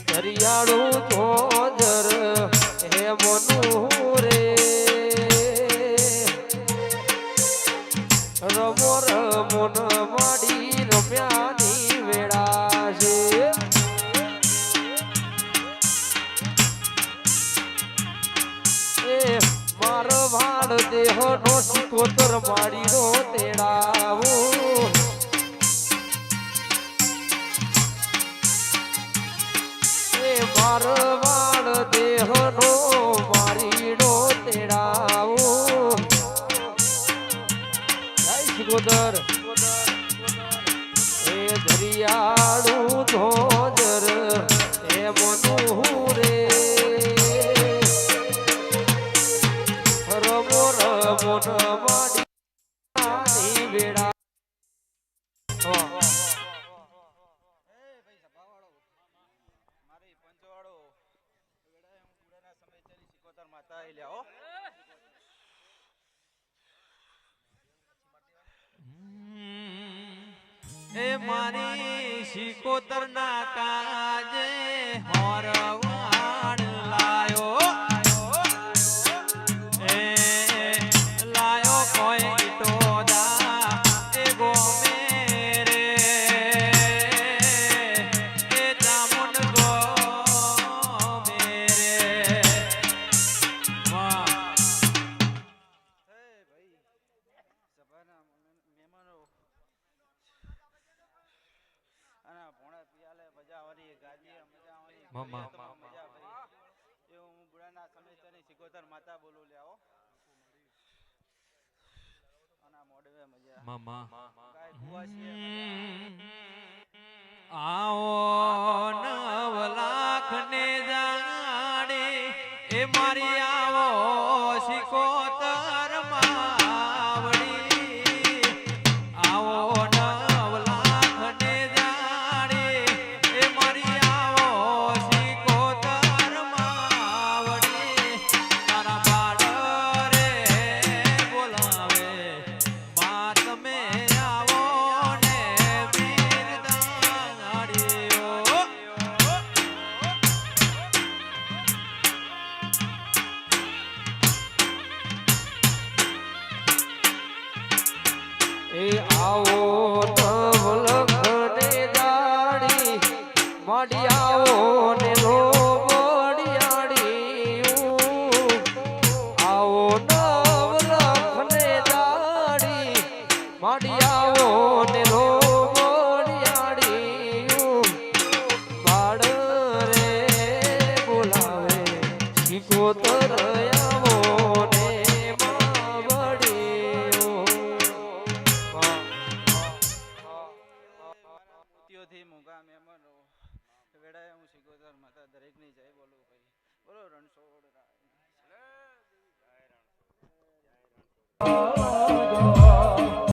દરિયાળું ધોજર હે મનુ રે રમો રમો ન માડી રમ્યાની વેળા છે એ મારો ભાડ દેહ નો સિકોતર માડીનો તેડાવું મારવાડ દેહનો મારીડો તેડાવું જય સિકોદર એ દરિયાળું ધોજર એ મનુ રે રમો રમો ન માડી વેળા એ મારી સિકોતર ના કાજે હોરવાડ લાયો એ લાયો કોઈ ટોદા એ ગોમે રે એ જામુન ગોમે રે વાહ મામા હું બુડાના સમેતની સિકોતર માતા બોલું લ્યાઓ આના મોડવે મજા મામા કાય કુવા છે આવો 9 લાખ ને જાણે એ મારી આવો સિકોતર માવડી આવો 9 લાખ ને જાણે એ મારી આવો સિકોતર માવડી તારા બાળ રે બોલાવે મા તમે આવો ને વીર દાડીઓ એ આવો નવલખને દાડી માડી આવો ને લો બડિયાડી આવો નવલખને દાડી માડી આવો ને લો બડિયાડી બાળ રે બોલાવે સિકોતર આવો ને થી મુગા મહેમાનો વેડાય હું સિકોતર માતા દરેક ની જય બોલું ભાઈ બોલો રણછોડ રાય